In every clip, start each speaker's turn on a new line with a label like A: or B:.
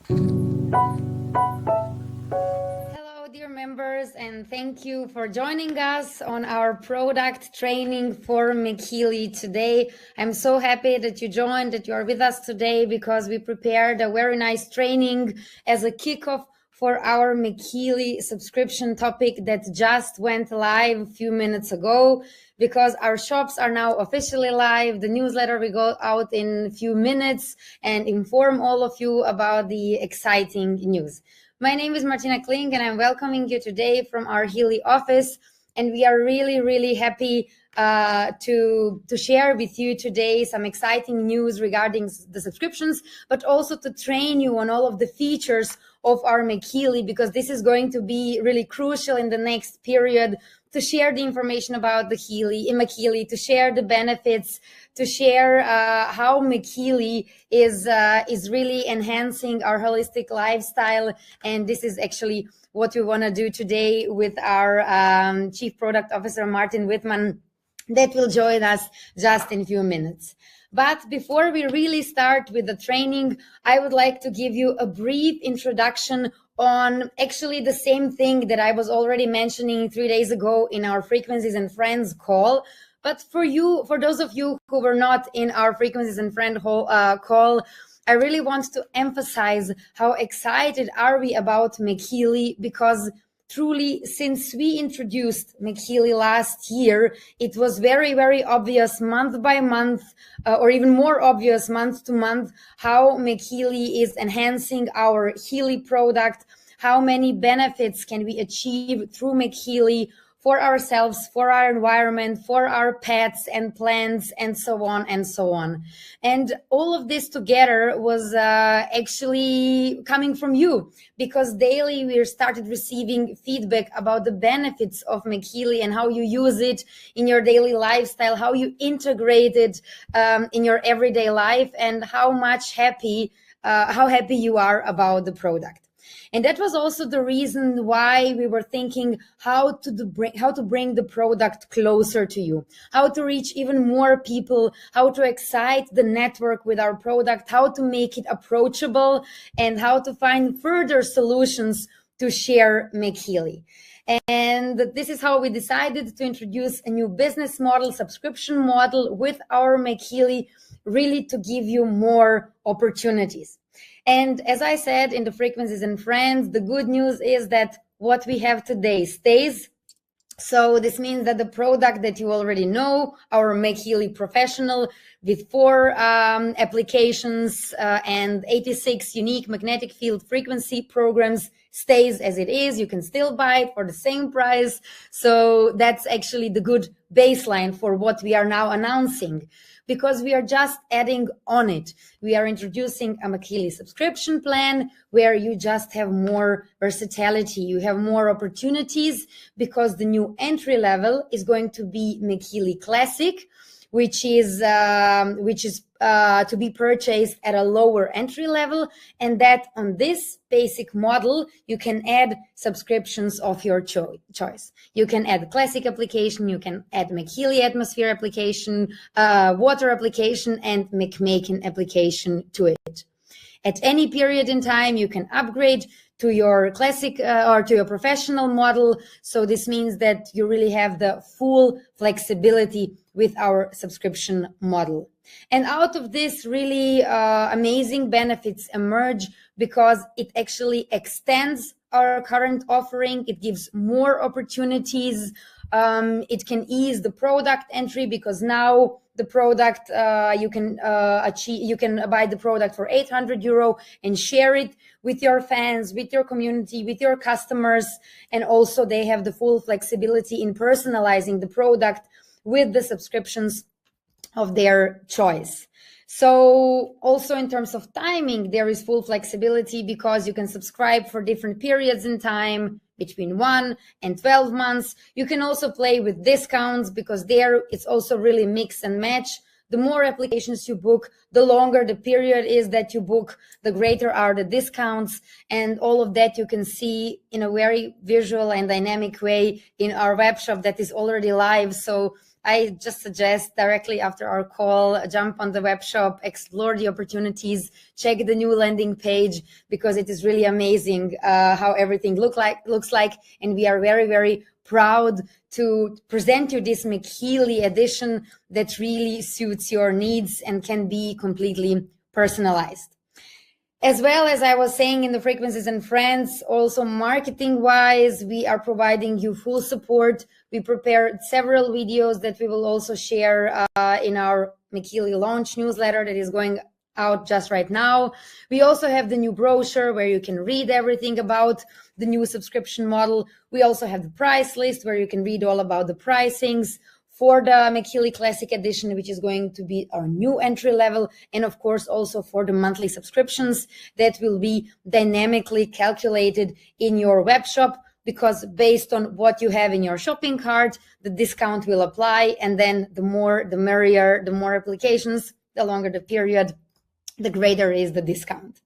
A: Hello, dear members, and thank you for joining us on our product training for MagHealy today. I'm so happy that you joined, that you are with us today, because we prepared a very nice training as a kickoff for our MagHealy subscription topic that just went live a few minutes ago. Because our shops are now officially live, the newsletter will go out in a few minutes and inform all of you about the exciting news. My name is Martina Kling, and I'm welcoming you today from our Healy office. And we are really, really happy to share with you today some exciting news regarding the subscriptions, but also to train you on all of the features of our MagHealy, because this is going to be really crucial in the next period, to share the information about the MagHealy, to share the benefits, to share how MagHealy is really enhancing our holistic lifestyle. And this is actually what we want to do today with our Chief Product Officer, Martin Wittman, that will join us just in a few minutes. But before we really start with the training, I would like to give you a brief introduction on actually the same thing that I was already mentioning 3 days ago in our Frequencies and Friends call. But for those of you who were not in our Frequencies and Friends call, I really want to emphasize how excited are we about MagHealy, because truly, since we introduced MagHealy last year, it was very, very obvious month by month, or even more obvious month to month, how MagHealy is enhancing our Healy product, how many benefits can we achieve through MagHealy for ourselves, for our environment, for our pets and plants, and so on and so on. And all of this together was actually coming from you, because daily we started receiving feedback about the benefits of MagHealy and how you use it in your daily lifestyle, how you integrate it in your everyday life, and how happy you are about the product. And that was also the reason why we were thinking how to bring the product closer to you, how to reach even more people, how to excite the network with our product, how to make it approachable, and how to find further solutions to share MagHealy. And this is how we decided to introduce a new business model, subscription model with our MagHealy, really to give you more opportunities. And as I said in the Frequencies and Friends, the good news is that what we have today stays. So this means that the product that you already know, our MagHealy Professional with 4 applications and 86 unique magnetic field frequency programs, stays as it is. You can still buy it for the same price. So that's actually the good baseline for what we are now announcing, because we are just adding on it. We are introducing a MagHealy subscription plan where you just have more versatility, you have more opportunities, because the new entry level is going to be MagHealy Classic, which is to be purchased at a lower entry level, and that on this basic model you can add subscriptions of your choice. You can add Classic application, you can add MagHealy Atmosphere application, Water application, and MagMaken application to it. At any period in time, you can upgrade to your Classic or to your Professional model. So this means that you really have the full flexibility with our subscription model. And out of this, really amazing benefits emerge, because it actually extends our current offering. It gives more opportunities. It can ease the product entry, because now the product you can buy the product for €800 and share it with your fans, with your community, with your customers. And also they have the full flexibility in personalizing the product with the subscriptions of their choice. So also in terms of timing, there is full flexibility, because you can subscribe for different periods in time, between 1 and 12 months. You can also play with discounts, because there it's also really mix and match. The more applications you book, the longer the period is that you book, the greater are the discounts. And all of that you can see in a very visual and dynamic way in our web shop that is already live. So I just suggest directly after our call, jump on the web shop, explore the opportunities, check the new landing page, because it is really amazing how everything looks like. And we are very, very proud to present you this MagHealy edition that really suits your needs and can be completely personalized. As well as I was saying in the Frequencies and Friends, also marketing-wise, we are providing you full support. We prepared several videos that we will also share in our MagHealy launch newsletter that is going out just right now. We also have the new brochure where you can read everything about the new subscription model. We also have the price list where you can read all about the pricings for the MagHealy Classic Edition, which is going to be our new entry level, and of course also for the monthly subscriptions that will be dynamically calculated in your web shop, because based on what you have in your shopping cart, the discount will apply, and then the more the merrier, the more applications, the longer the period, the greater is the discount.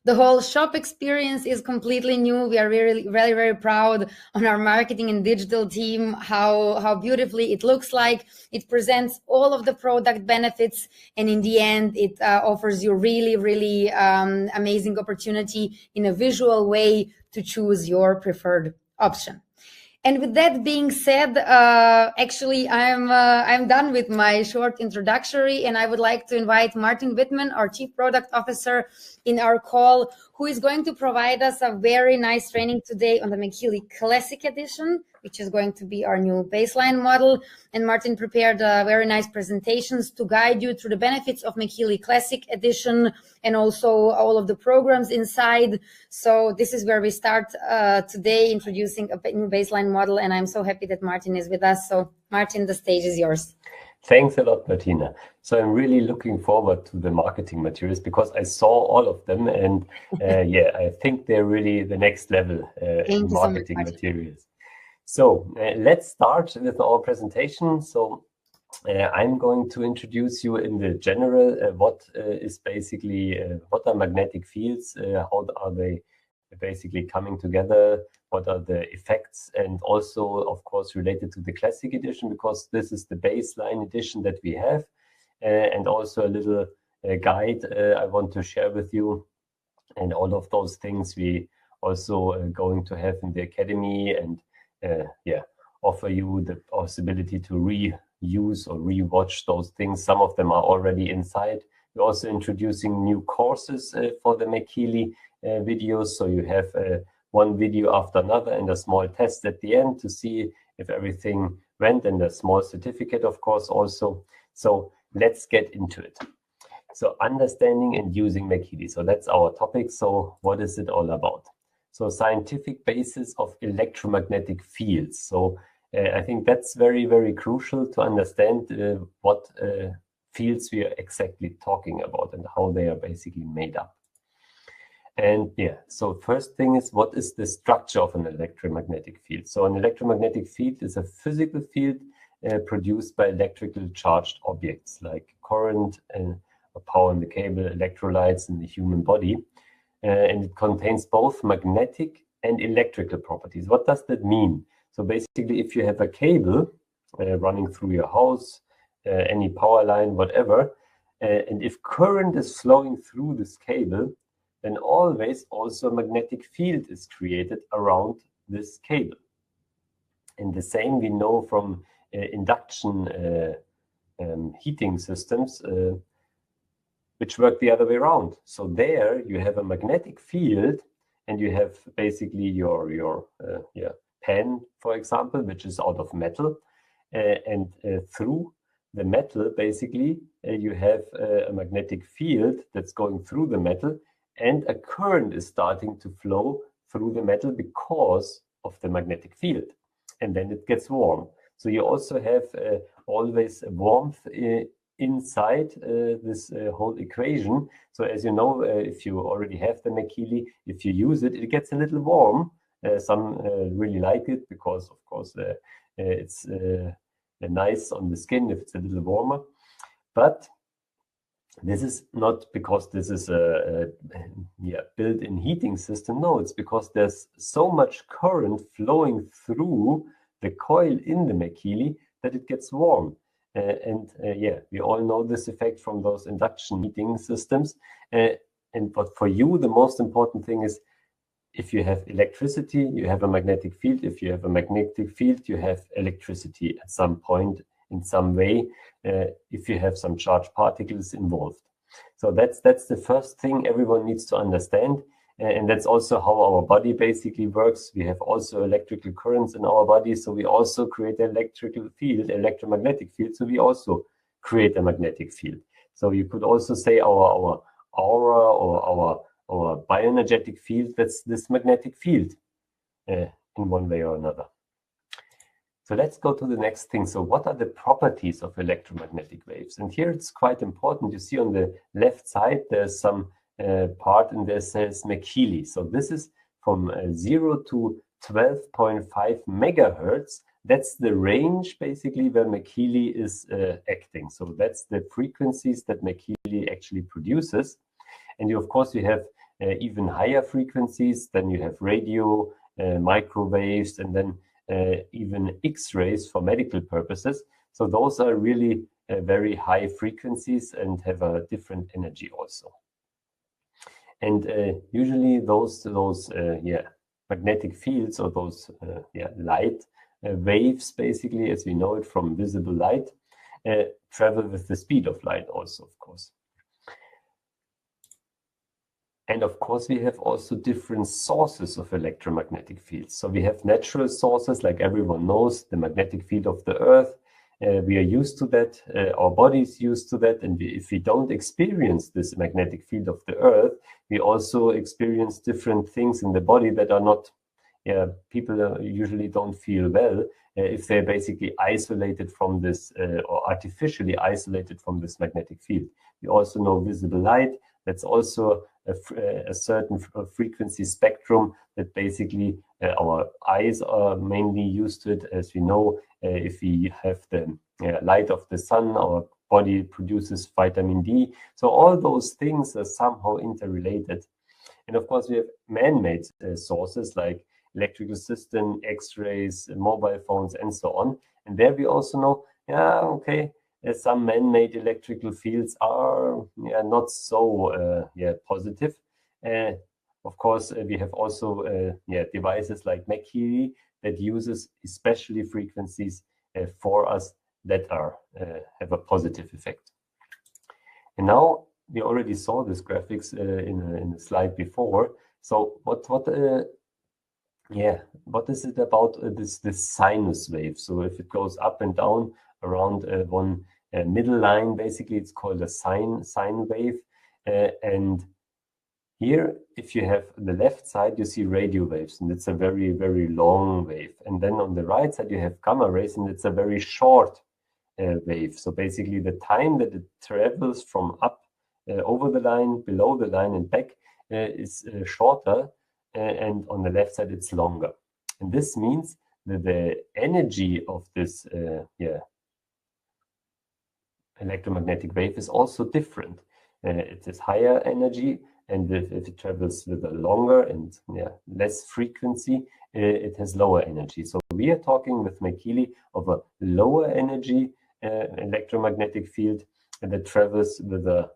A: The whole shop experience is completely new. We are really, very, very proud on our marketing and digital team, how beautifully it looks like. It presents all of the product benefits, and in the end, it offers you really, really amazing opportunity in a visual way to choose your preferred option. And with that being said, actually, I'm done with my short introductory, and I would like to invite Martin Wittman, our Chief Product Officer, in our call, who is going to provide us a very nice training today on the MagHealy Classic Edition, which is going to be our new baseline model. And Martin prepared very nice presentations to guide you through the benefits of MagHealy Classic Edition and also all of the programs inside. So this is where we start today, introducing a new baseline model. And I'm so happy that Martin is with us. So Martin, the stage is yours.
B: Thanks a lot, Martina. So I'm really looking forward to the marketing materials because I saw all of them, and yeah, I think they're really the next level in marketing materials. So let's start with our presentation. So I'm going to introduce you in the general what is basically what are magnetic fields, how are they basically coming together, what are the effects, and also of course related to the Classic Edition, because this is the baseline edition that we have, and also a little guide I want to share with you, and all of those things we also going to have in the academy, and yeah, offer you the possibility to reuse or rewatch those things. Some of them are already inside. We're also introducing new courses for the MagHealy videos, so you have one video after another and a small test at the end to see if everything went, and a small certificate of course also. So let's get into it. So understanding and using MagHealy, so that's our topic. So what is it all about? So scientific basis of electromagnetic fields. So I think that's very, very crucial to understand what fields we are exactly talking about and how they are basically made up. And yeah, so first thing is, what is the structure of an electromagnetic field? So an electromagnetic field is a physical field produced by electrical charged objects like current and power in the cable, electrolytes in the human body. And it contains both magnetic and electrical properties. What does that mean? So basically, if you have a cable running through your house, any power line, whatever, and if current is flowing through this cable, then always also a magnetic field is created around this cable. And the same we know from induction heating systems, which work the other way around. So there you have a magnetic field, and you have basically your pan, for example, which is out of metal, and through the metal, basically, you have a magnetic field that's going through the metal, and a current is starting to flow through the metal because of the magnetic field, and then it gets warm. So you also have always warmth inside this whole equation. So as you know, if you already have the MagHealy, if you use it, it gets a little warm. Some really like it because, of course, it's nice on the skin if it's a little warmer. But this is not because this is a built-in heating system. No, it's because there's so much current flowing through the coil in the MagHealy that it gets warm. Yeah, we all know this effect from those induction heating systems. But for you, the most important thing is, if you have electricity, you have a magnetic field. If you have a magnetic field, you have electricity at some point in some way, if you have some charged particles involved. So that's the first thing everyone needs to understand. And that's also how our body basically works. We have also electrical currents in our body. So we also create an electrical field, electromagnetic field. So we also create a magnetic field. So you could also say our aura or our bioenergetic field, that's this magnetic field in one way or another. So let's go to the next thing. So what are the properties of electromagnetic waves? And here it's quite important. You see on the left side, there's some part and there says MagHealy. So this is from 0 to 12.5 megahertz. That's the range basically where MagHealy is acting. So that's the frequencies that MagHealy actually produces. And of course, you have even higher frequencies. Then you have radio, microwaves, and then even X-rays for medical purposes. So those are really very high frequencies and have a different energy also. And usually those magnetic fields, or those light waves, basically, as we know it from visible light, travel with the speed of light also, of course. And of course, we have also different sources of electromagnetic fields. So we have natural sources, like everyone knows, the magnetic field of the Earth. We are used to that, our body is used to that. And if we don't experience this magnetic field of the Earth, we also experience different things in the body that are not, people usually don't feel well if they're basically isolated from this or artificially isolated from this magnetic field. We also know visible light. That's also a certain frequency spectrum that basically our eyes are mainly used to it. As we know, if we have the light of the sun, our body produces vitamin D. So all those things are somehow interrelated. And of course, we have man-made sources like electrical system, X-rays, mobile phones, and so on. And there we also know, some man-made electrical fields are not so positive. Of course, we have also devices like MagHealy that uses especially frequencies for us that are have a positive effect. And now we already saw this graphics in the slide before. So what is it about this sinus wave? So if it goes up and down around one middle line, basically it's called a sine wave. And here, if you have the left side, you see radio waves, and it's a very, very long wave. And then on the right side, you have gamma rays, and it's a very short wave. So basically the time that it travels from up over the line, below the line, and back is shorter. And on the left side, it's longer. And this means that the energy of this electromagnetic wave is also different. It is higher energy, and if it travels with a longer and less frequency, it has lower energy. So we are talking with MagHealy of a lower energy electromagnetic field that travels with a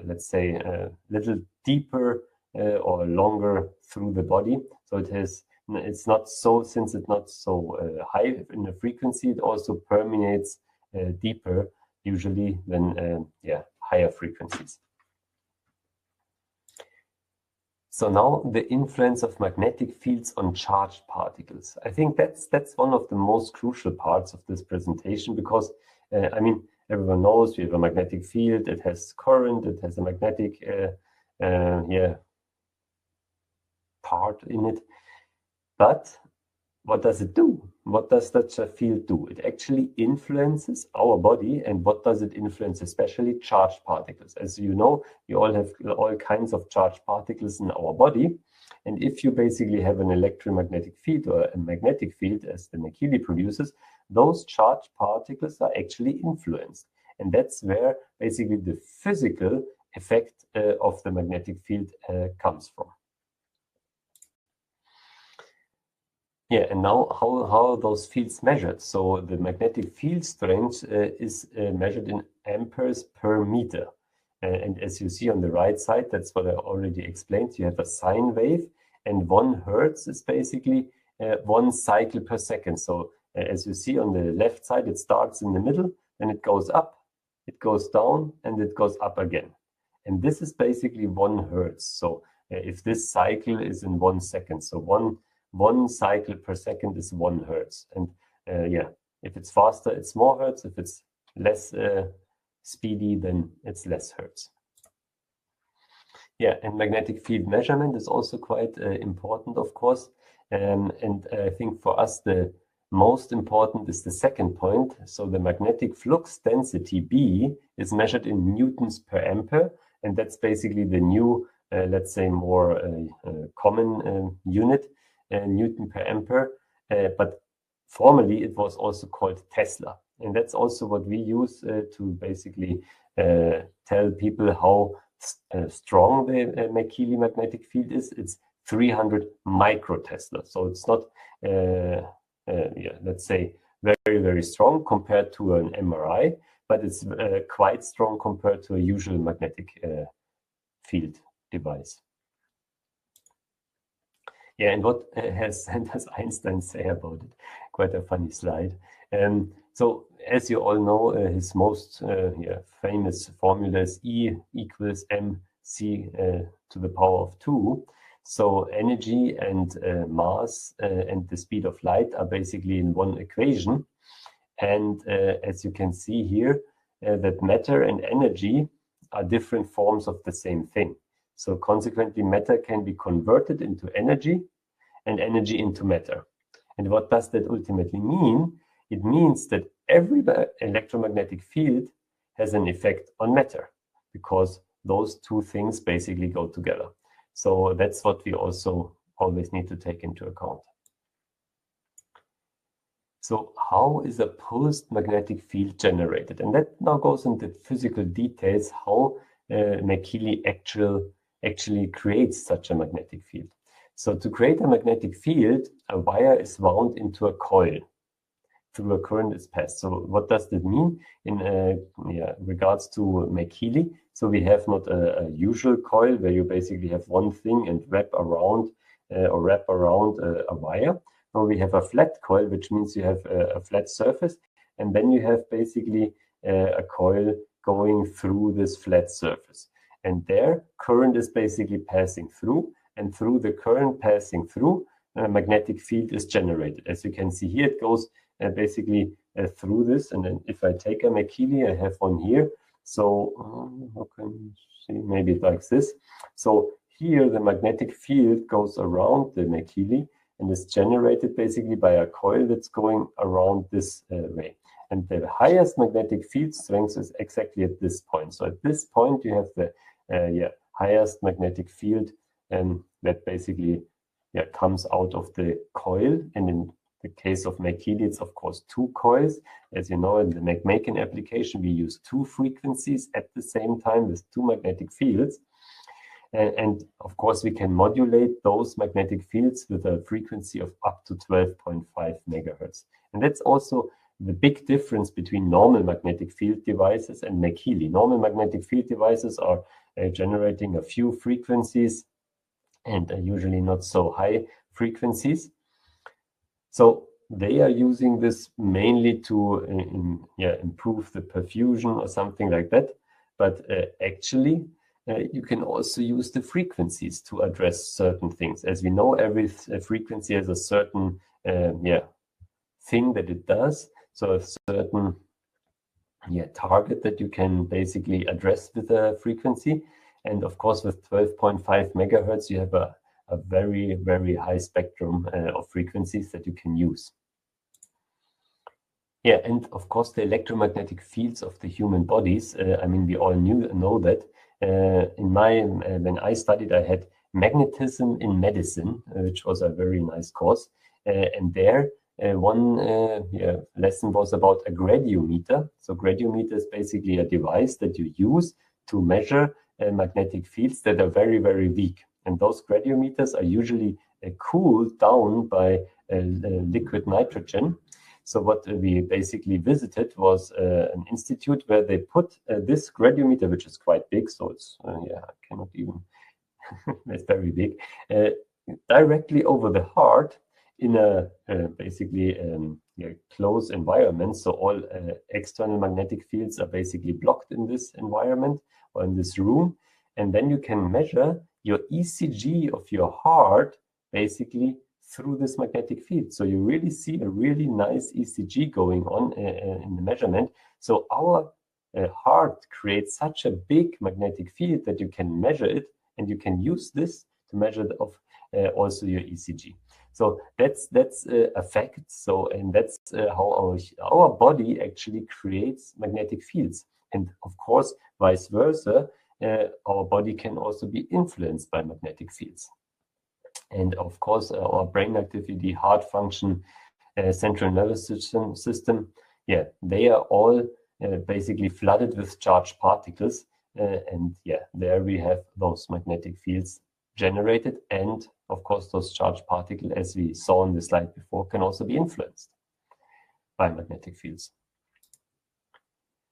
B: let's say a little deeper or longer through the body. So it's not so, since it's not so high in the frequency, it also permeates deeper usually than higher frequencies. So now the influence of magnetic fields on charged particles. I think that's one of the most crucial parts of this presentation, because I mean, everyone knows we have a magnetic field, it has current, it has a magnetic part in it. But what does it do? What does such a field do? It actually influences our body. And what does it influence? Especially charged particles. As you know, we all have all kinds of charged particles in our body. And if you basically have an electromagnetic field or a magnetic field, as the MagHealy produces, those charged particles are actually influenced. And that's where basically the physical effect of the magnetic field comes from. Yeah, and now how are those fields measured? So the magnetic field strength is measured in amperes per meter. And as you see on the right side, that's what I already explained. You have a sine wave, and 1 hertz is basically 1 cycle per second. So as you see on the left side, it starts in the middle, and it goes up, it goes down, and it goes up again. And this is basically 1 hertz. So if this cycle is in 1 second, so one cycle per second is 1 hertz. And yeah, if it's faster, it's more hertz. If it's less speedy, then it's less hertz. Yeah, and magnetic field measurement is also quite important, of course. And I think for us, the most important is the second point. So the magnetic flux density B is measured in newtons per ampere. And that's basically the new, let's say, more common unit. Newton per ampere, but formerly it was also called Tesla. And that's also what we use to basically tell people how strong the MagHealy magnetic field is. It's 300 microtesla. So it's not, let's say, very, very strong compared to an MRI, but it's quite strong compared to a usual magnetic field device. Yeah, and what does Einstein say about it? Quite a funny slide. So as you all know, his most famous formula is E equals mc to the power of 2. So energy and mass and the speed of light are basically in one equation. And as you can see here, that matter and energy are different forms of the same thing. So consequently, matter can be converted into energy and energy into matter. And what does that ultimately mean? It means that every electromagnetic field has an effect on matter, because those two things basically go together. So that's what we also always need to take into account. So how is a pulsed magnetic field generated? And that now goes into physical details, how MagHealy actually creates such a magnetic field. So to create a magnetic field, a wire is wound into a coil. Through a current is passed. So what does that mean in regards to MagHealy? So we have not a usual coil where you basically have one thing and wrap around a wire. No, we have a flat coil, which means you have a flat surface, and then you have basically a coil going through this flat surface. And there, current is basically passing through, and through the current passing through, a magnetic field is generated. As you can see here, it goes basically through this. And then if I take a MagHealy, I have one here. So how can you see? Maybe like this. So here the magnetic field goes around the MagHealy and is generated basically by a coil that's going around this way. And the highest magnetic field strength is exactly at this point. So at this point, you have the highest magnetic field that basically comes out of the coil. And in the case of MagHealy, it's of course 2 coils. As you know, in the MagMaken application, we use 2 frequencies at the same time with 2 magnetic fields. And of course, we can modulate those magnetic fields with a frequency of up to 12.5 megahertz. And that's also the big difference between normal magnetic field devices and MagHealy. Normal magnetic field devices are generating a few frequencies and usually not so high frequencies. So they are using this mainly to improve the perfusion or something like that. But actually, you can also use the frequencies to address certain things. As we know, every frequency has a certain thing that it does. So a certain target that you can basically address with a frequency. And of course, with 12.5 megahertz, you have a very, very high spectrum of frequencies that you can use. Yeah, and of course, the electromagnetic fields of the human bodies, I mean, we all know that. When I studied, I had magnetism in medicine, which was a very nice course. And there, one lesson was about a gradiometer. So gradiometer is basically a device that you use to measure magnetic fields that are very, very weak. And those gradiometers are usually cooled down by liquid nitrogen. So what we basically visited was an institute where they put this gradiometer, which is quite big, so it's yeah, I cannot even it's very big, directly over the heart in a basically yeah, closed environment. So all external magnetic fields are basically blocked in this environment or in this room, and then you can measure your ECG of your heart basically through this magnetic field. So you really see a really nice ECG going on in the measurement. So our heart creates such a big magnetic field that you can measure it, and you can use this to measure also your ECG. So that's a fact. So, and that's how our body actually creates magnetic fields. And of course, vice versa, our body can also be influenced by magnetic fields. And of course, our brain activity, heart function, central nervous system, yeah, they are all basically flooded with charged particles. And yeah, there we have those magnetic fields generated. And of course, those charged particles, as we saw on the slide before, can also be influenced by magnetic fields.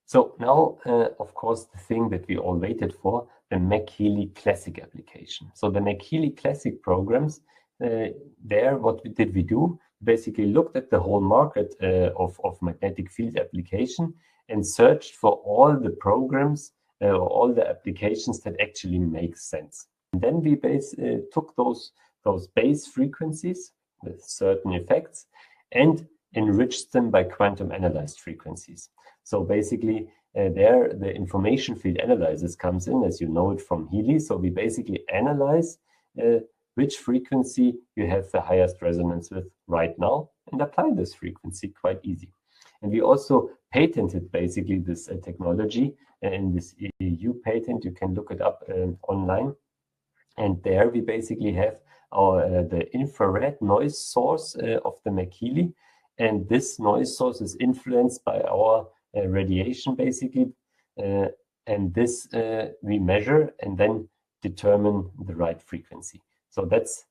B: So now, of course, the thing that we all waited for, the MagHealy Classic application. So the MagHealy Classic programs, there, what did we do? Basically looked at the whole market of magnetic field application and searched for all the programs or all the applications that actually make sense. And then we took those base frequencies with certain effects and enriched them by quantum analyzed frequencies. So basically, there the information field analysis comes in, as you know it from Healy. So we basically analyze which frequency you have the highest resonance with right now and apply this frequency quite easy. And we also patented basically this technology in this EU patent. You can look it up online. And there we basically have the infrared noise source of the MagHealy. And this noise source is influenced by our radiation, basically. And this we measure and then determine the right frequency. So that's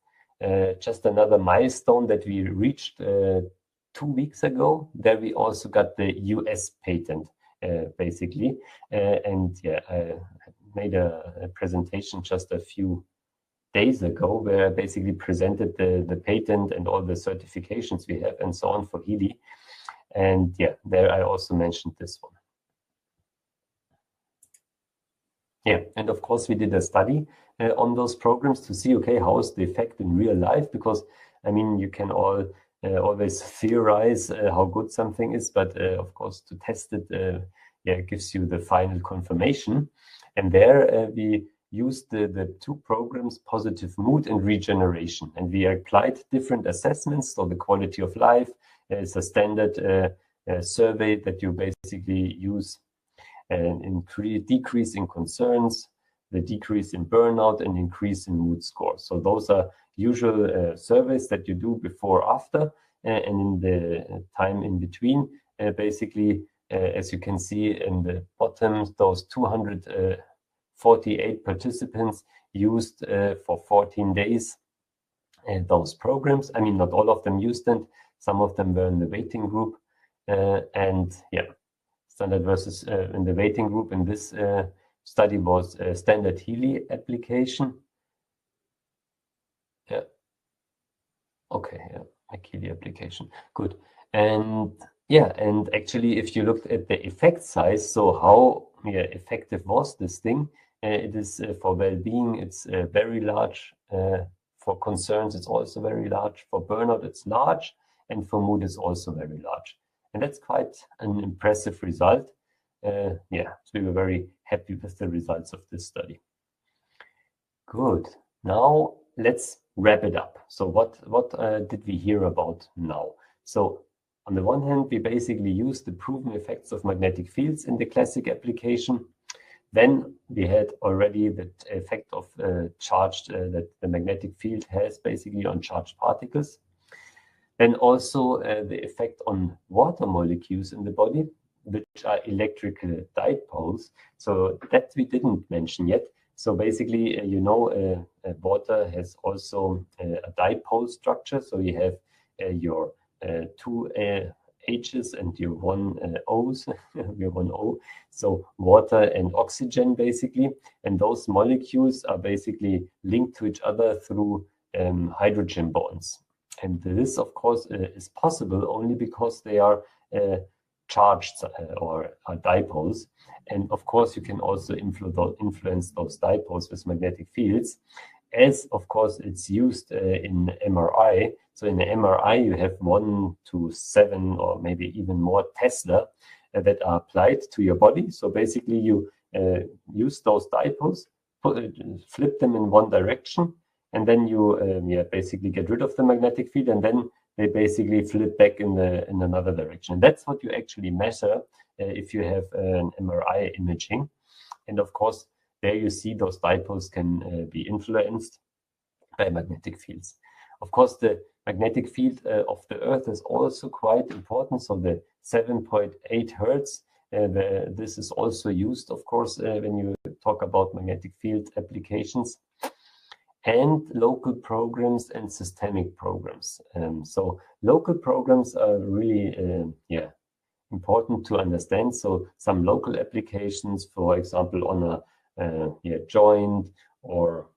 B: just another milestone that we reached 2 weeks ago. There we also got the US patent, basically. And yeah, I made a presentation just a few days ago where I basically presented the patent and all the certifications we have and so on for Healy. And yeah, there I also mentioned this one. Yeah, and of course we did a study on those programs to see, okay, how is the effect in real life? Because, I mean, you can all always theorize how good something is, but of course to test it, yeah, it gives you the final confirmation. And there we used the two programs, positive mood and regeneration. And we applied different assessments. So the quality of life is a standard survey that you basically use, and decrease in concerns, the decrease in burnout, and increase in mood score. So those are usual surveys that you do before, after, and in the time in between. Basically, as you can see in the bottom, those 248 participants used for 14 days those programs. I mean, not all of them used it. Some of them were in the waiting group. And yeah, standard versus in the waiting group in this study was a standard Healy application. Yeah. Okay, yeah, MagHealy application. Good. And yeah, and actually, if you looked at the effect size, so how effective was this thing? It is for well-being, it's very large. For concerns, it's also very large. For burnout, it's large. And for mood, it's also very large. And that's quite an impressive result. Yeah, so we were very happy with the results of this study. Good. Now let's wrap it up. So what did we hear about now? So on the one hand, we basically used the proven effects of magnetic fields in the classic application. Then we had already the effect of charged that the magnetic field has basically on charged particles. Then also the effect on water molecules in the body, which are electrical dipoles. So that we didn't mention yet. So basically, you know, water has also a dipole structure. So you have your two H's and your one O's, your one O, so water and oxygen basically, and those molecules are basically linked to each other through hydrogen bonds. And this, of course, is possible only because they are charged or are dipoles. And of course, you can also influence those dipoles with magnetic fields, as of course it's used in MRI. So in the MRI, you have 1 to 7 or maybe even more Tesla that are applied to your body. So basically, you use those dipoles, flip them in one direction, and then you basically get rid of the magnetic field, and then they basically flip back in another direction. And that's what you actually measure if you have an MRI imaging. And of course, there you see those dipoles can be influenced by magnetic fields. Of course, the magnetic field of the Earth is also quite important. So the 7.8 hertz, this is also used, of course, when you talk about magnetic field applications, and local programs and systemic programs. So local programs are really important to understand. So some local applications, for example, on a joint or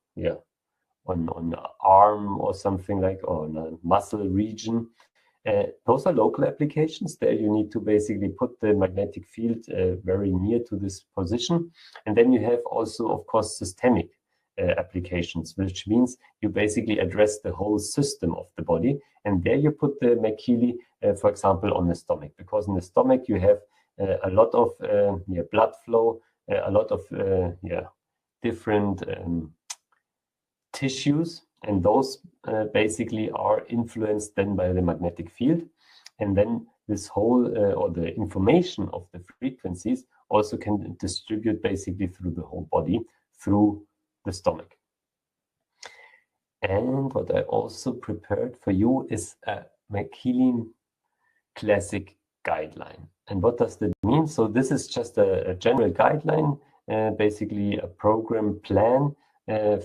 B: on an arm or something like, or on a muscle region. Those are local applications. There you need to basically put the magnetic field very near to this position. And then you have also, of course, systemic applications, which means you basically address the whole system of the body. And there you put the MagHealy, for example, on the stomach, because in the stomach you have a lot of blood flow, a lot of different tissues, and those basically are influenced then by the magnetic field. And then this whole or the information of the frequencies also can distribute basically through the whole body, through the stomach. And what I also prepared for you is a MagHealy Classic guideline. And what does that mean? So this is just a general guideline, basically a program plan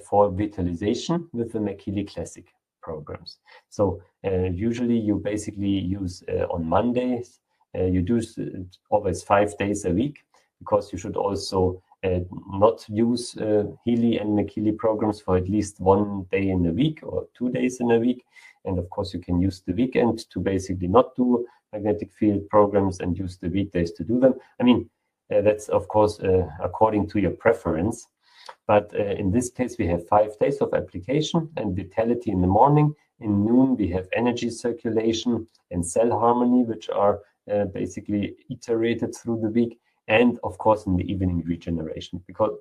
B: for vitalization with the MagHealy Classic programs. So usually you basically use on Mondays, you do always 5 days a week, because you should also not use Healy and MagHealy programs for at least 1 day in a week or 2 days in a week. And of course, you can use the weekend to basically not do magnetic field programs and use the weekdays to do them. I mean, that's of course according to your preference. But in this case, we have 5 days of application and vitality in the morning. In noon, we have energy circulation and cell harmony, which are basically iterated through the week. And of course, in the evening, regeneration, because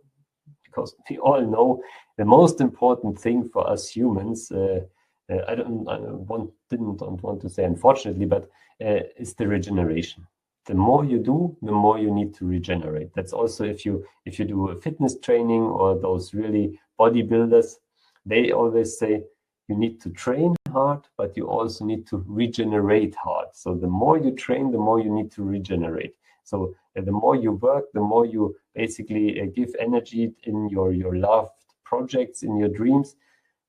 B: we all know the most important thing for us humans, I don't want to say unfortunately, but is the regeneration. The more you do, the more you need to regenerate. That's also if you do a fitness training, or those really bodybuilders, they always say you need to train hard, but you also need to regenerate hard. So the more you train, the more you need to regenerate. So the more you work, the more you basically give energy in your loved projects, in your dreams,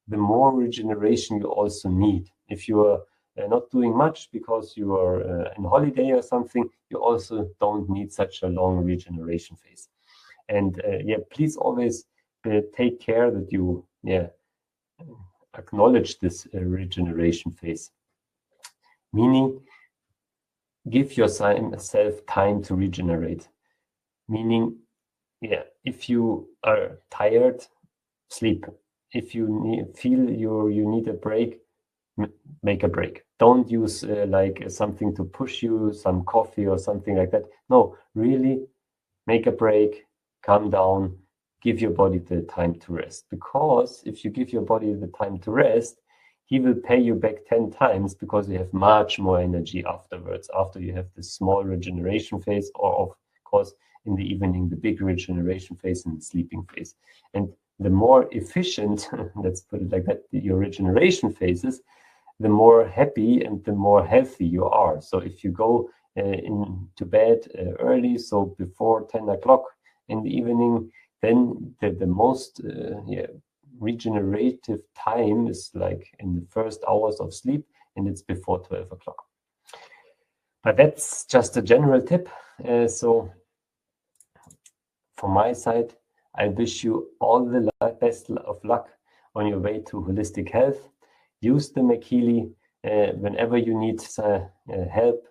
B: the more regeneration you also need. If you are not doing much because you are on holiday or something, you also don't need such a long regeneration phase. And please always take care that you acknowledge this regeneration phase. Meaning, give yourself time to regenerate. Meaning, if you are tired, sleep. If you feel you need a break, make a break. Don't use like something to push you, some coffee or something like that. No, really make a break, calm down, give your body the time to rest. Because if you give your body the time to rest, he will pay you back 10 times, because you have much more energy afterwards, after you have this small regeneration phase, or of course in the evening, the big regeneration phase and the sleeping phase. And the more efficient, let's put it like that, your regeneration phases, the more happy and the more healthy you are. So if you go into bed early, so before 10 o'clock in the evening, then the most regenerative time is like in the first hours of sleep, and it's before 12 o'clock. But that's just a general tip. So from my side, I wish you all the best of luck on your way to holistic health. Use the MagHealy whenever you need help,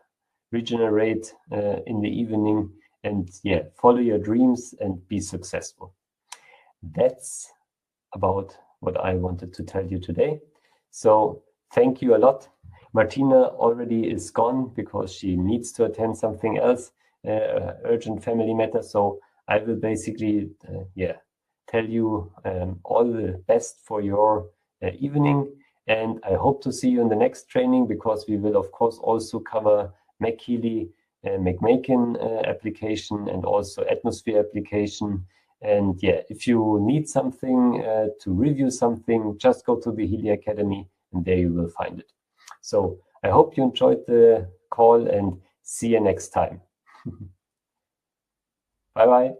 B: regenerate in the evening, and yeah, follow your dreams and be successful. That's about what I wanted to tell you today. So thank you a lot. Martina already is gone because she needs to attend something else, urgent family matter. So I will basically, tell you all the best for your evening. And I hope to see you in the next training, because we will, of course, also cover MagHealy, MagMakin application, and also atmosphere application. And yeah, if you need something to review something, just go to the Healy Academy and there you will find it. So I hope you enjoyed the call and see you next time. Bye-bye.